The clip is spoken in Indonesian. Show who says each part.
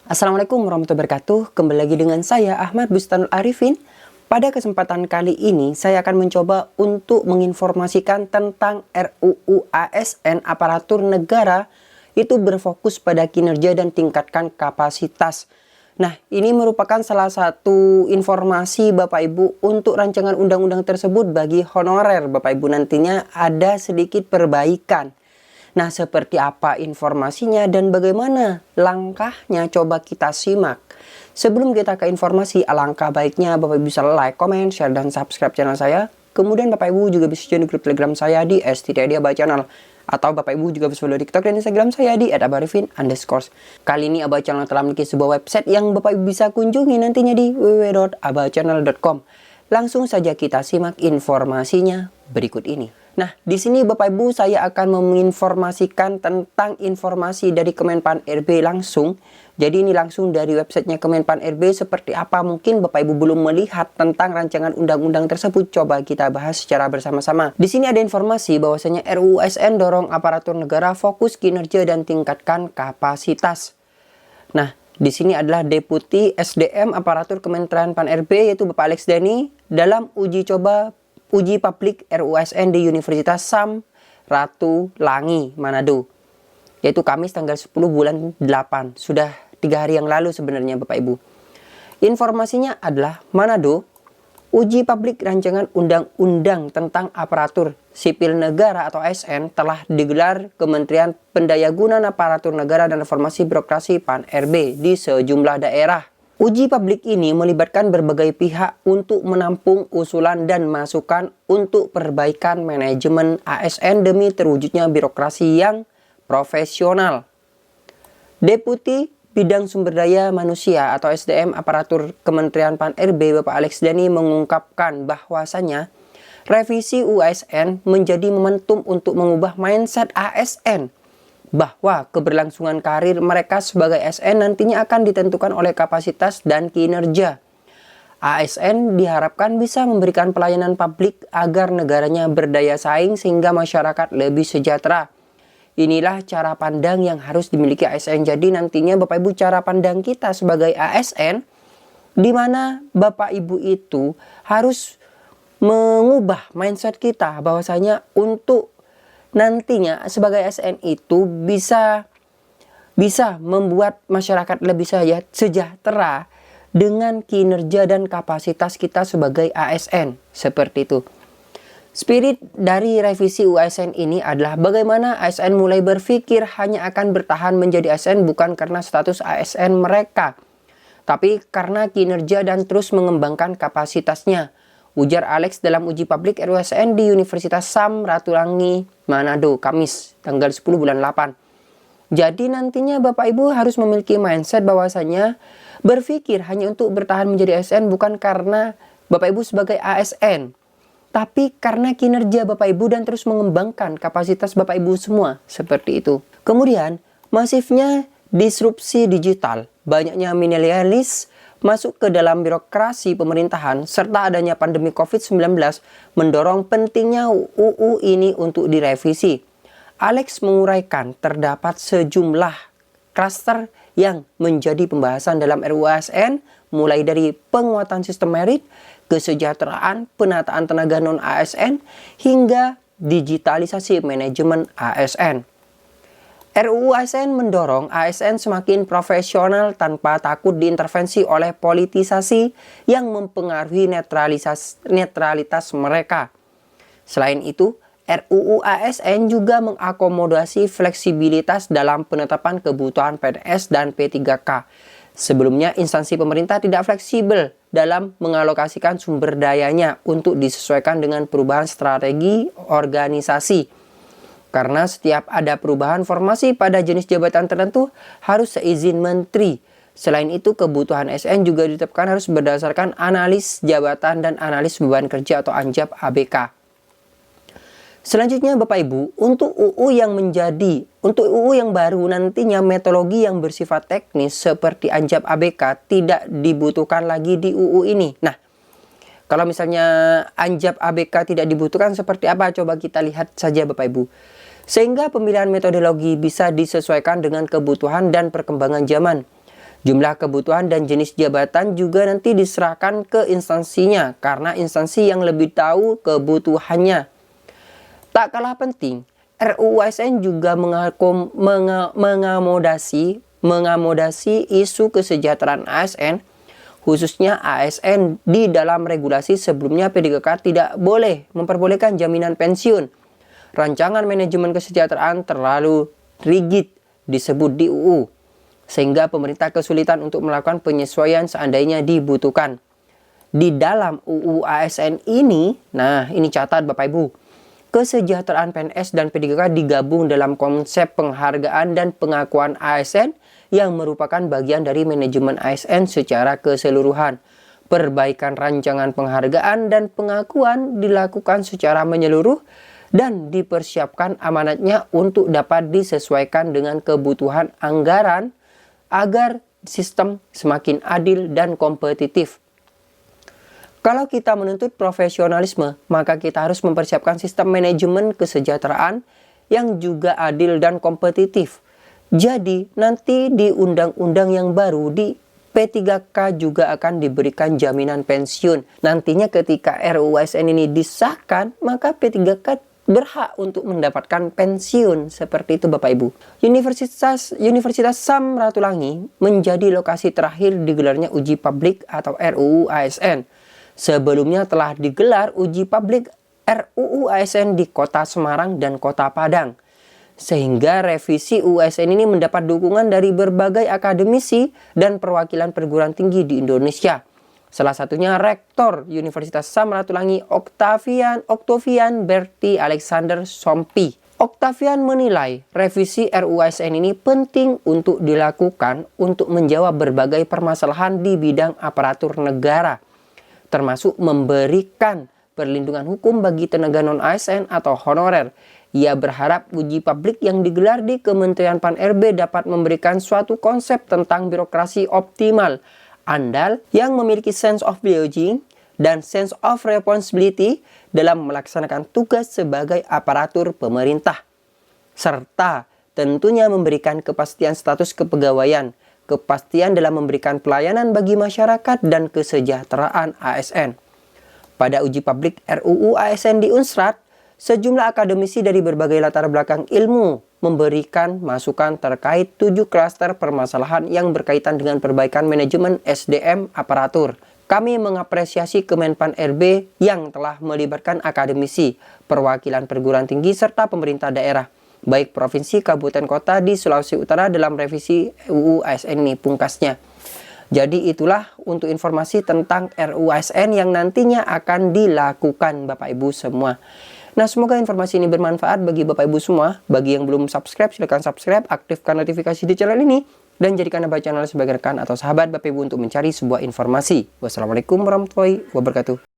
Speaker 1: Assalamualaikum warahmatullahi wabarakatuh. Kembali lagi dengan saya Ahmad Bustanul Arifin. Pada kesempatan kali ini saya akan mencoba untuk menginformasikan tentang RUU ASN aparatur negara, itu berfokus pada kinerja dan tingkatkan kapasitas. Nah, ini merupakan salah satu informasi Bapak Ibu untuk rancangan undang-undang tersebut bagi honorer. Bapak Ibu, nantinya ada sedikit perbaikan. Nah, seperti apa informasinya dan bagaimana langkahnya, coba kita simak. Sebelum kita ke informasi, alangkah baiknya Bapak Ibu bisa like, comment, share, dan subscribe channel saya. Kemudian Bapak Ibu juga bisa join grup Telegram saya di @abachannel. Atau Bapak Ibu juga bisa follow di TikTok dan Instagram saya di @abarifin_. Kali ini Abah Channel telah memiliki sebuah website yang Bapak Ibu bisa kunjungi nantinya di www.abachannel.com. Langsung saja kita simak informasinya berikut ini. Nah, di sini Bapak Ibu saya akan menginformasikan tentang informasi dari Kemenpan RB langsung. Jadi ini langsung dari websitenya Kemenpan RB. Seperti apa mungkin Bapak Ibu belum melihat tentang rancangan undang-undang tersebut. Coba kita bahas secara bersama-sama. Di sini ada informasi bahwasanya RUU ASN dorong aparatur negara fokus kinerja dan tingkatkan kapasitas. Nah, di sini adalah Deputi SDM Aparatur Kementerian Pan RB yaitu Bapak Alex Dani dalam uji publik RUU ASN di Universitas Sam Ratulangi, Manado. Yaitu Kamis tanggal 10 bulan 8. Sudah 3 hari yang lalu sebenarnya Bapak Ibu. Informasinya adalah Manado, uji publik rancangan undang-undang tentang aparatur sipil negara atau ASN telah digelar Kementerian Pendayagunaan Aparatur Negara dan Reformasi Birokrasi Pan RB di sejumlah daerah. Uji publik ini melibatkan berbagai pihak untuk menampung usulan dan masukan untuk perbaikan manajemen ASN demi terwujudnya birokrasi yang profesional. Deputi Bidang Sumber Daya Manusia atau SDM Aparatur Kementerian Pan RB Bapak Alex Dani mengungkapkan bahwasanya revisi UASN menjadi momentum untuk mengubah mindset ASN bahwa keberlangsungan karir mereka sebagai ASN nantinya akan ditentukan oleh kapasitas dan kinerja. ASN diharapkan bisa memberikan pelayanan publik agar negaranya berdaya saing sehingga masyarakat lebih sejahtera. Inilah cara pandang yang harus dimiliki ASN. Jadi nantinya Bapak Ibu, cara pandang kita sebagai ASN, di mana Bapak Ibu itu harus mengubah mindset kita bahwasanya untuk nantinya sebagai ASN itu bisa membuat masyarakat lebih sejahtera dengan kinerja dan kapasitas kita sebagai ASN. Seperti itu. Spirit dari revisi UASN ini adalah bagaimana ASN mulai berpikir hanya akan bertahan menjadi ASN bukan karena status ASN mereka, tapi karena kinerja dan terus mengembangkan kapasitasnya. Ujar Alex dalam uji publik RUU ASN di Universitas Sam Ratulangi, Manado, Kamis, tanggal 10 bulan 8. Jadi nantinya Bapak Ibu harus memiliki mindset bahwasanya berpikir hanya untuk bertahan menjadi ASN bukan karena Bapak Ibu sebagai ASN, tapi karena kinerja Bapak Ibu dan terus mengembangkan kapasitas Bapak Ibu semua, seperti itu. Kemudian, masifnya disrupsi digital, banyaknya milenialis masuk ke dalam birokrasi pemerintahan, serta adanya pandemi COVID-19 mendorong pentingnya UU ini untuk direvisi. Alex menguraikan terdapat sejumlah klaster yang menjadi pembahasan dalam RUU ASN, mulai dari penguatan sistem merit, kesejahteraan, penataan tenaga non-ASN, hingga digitalisasi manajemen ASN. RUU ASN mendorong ASN semakin profesional tanpa takut diintervensi oleh politisasi yang mempengaruhi netralitas mereka. Selain itu, RUU ASN juga mengakomodasi fleksibilitas dalam penetapan kebutuhan PNS dan P3K. Sebelumnya, instansi pemerintah tidak fleksibel dalam mengalokasikan sumber dayanya untuk disesuaikan dengan perubahan strategi organisasi. Karena setiap ada perubahan formasi pada jenis jabatan tertentu harus seizin menteri. Selain itu, kebutuhan ASN juga ditetapkan harus berdasarkan analis jabatan dan analis beban kerja atau ANJAP ABK. Selanjutnya Bapak Ibu, untuk UU yang baru nantinya metodologi yang bersifat teknis seperti ANJAP ABK tidak dibutuhkan lagi di UU ini. Nah, Kalau misalnya anjab ABK tidak dibutuhkan seperti apa? Coba kita lihat saja Bapak Ibu. Sehingga pemilihan metodologi bisa disesuaikan dengan kebutuhan dan perkembangan zaman. Jumlah kebutuhan dan jenis jabatan juga nanti diserahkan ke instansinya karena instansi yang lebih tahu kebutuhannya. Tak kalah penting, RUU ASN juga mengakomodasi isu kesejahteraan ASN, khususnya ASN di dalam regulasi sebelumnya PDKK tidak boleh memperbolehkan jaminan pensiun. Rancangan manajemen kesejahteraan terlalu rigid disebut di UU, sehingga pemerintah kesulitan untuk melakukan penyesuaian seandainya dibutuhkan. Di dalam UU ASN ini, nah ini catat Bapak Ibu, kesejahteraan PNS dan PDKK digabung dalam konsep penghargaan dan pengakuan ASN yang merupakan bagian dari manajemen ASN secara keseluruhan. Perbaikan rancangan penghargaan dan pengakuan dilakukan secara menyeluruh dan dipersiapkan amanatnya untuk dapat disesuaikan dengan kebutuhan anggaran agar sistem semakin adil dan kompetitif. Kalau kita menuntut profesionalisme, maka kita harus mempersiapkan sistem manajemen kesejahteraan yang juga adil dan kompetitif. Jadi, nanti di undang-undang yang baru di P3K juga akan diberikan jaminan pensiun. Nantinya ketika RUU ASN ini disahkan, maka P3K berhak untuk mendapatkan pensiun. Seperti itu Bapak Ibu. Universitas Samratulangi menjadi lokasi terakhir digelarnya uji publik atau RUU ASN. Sebelumnya telah digelar uji publik RUU ASN di Kota Semarang dan Kota Padang. Sehingga revisi UU ASN ini mendapat dukungan dari berbagai akademisi dan perwakilan perguruan tinggi di Indonesia. Salah satunya Rektor Universitas Samratulangi Octavian Berti Alexander Sompi. Octavian menilai revisi RUU ASN ini penting untuk dilakukan untuk menjawab berbagai permasalahan di bidang aparatur negara, termasuk memberikan perlindungan hukum bagi tenaga non-ASN atau honorer. Ia berharap uji publik yang digelar di Kementerian Pan-RB dapat memberikan suatu konsep tentang birokrasi optimal, andal, yang memiliki sense of belonging dan sense of responsibility dalam melaksanakan tugas sebagai aparatur pemerintah. Serta tentunya memberikan kepastian status kepegawaian, kepastian dalam memberikan pelayanan bagi masyarakat dan kesejahteraan ASN. Pada uji publik RUU ASN di Unsrat, sejumlah akademisi dari berbagai latar belakang ilmu memberikan masukan terkait 7 klaster permasalahan yang berkaitan dengan perbaikan manajemen SDM aparatur. Kami mengapresiasi Kemenpan RB yang telah melibatkan akademisi, perwakilan perguruan tinggi, serta pemerintah daerah, baik provinsi, kabupaten, kota di Sulawesi Utara dalam revisi UU ASN ini, pungkasnya. Jadi itulah untuk informasi tentang RUU ASN yang nantinya akan dilakukan Bapak Ibu semua. Nah, semoga informasi ini bermanfaat bagi Bapak Ibu semua. Bagi yang belum subscribe, silahkan subscribe, aktifkan notifikasi di channel ini, dan jadikan channel sebagai rekan atau sahabat Bapak Ibu untuk mencari sebuah informasi. Wassalamualaikum warahmatullahi wabarakatuh.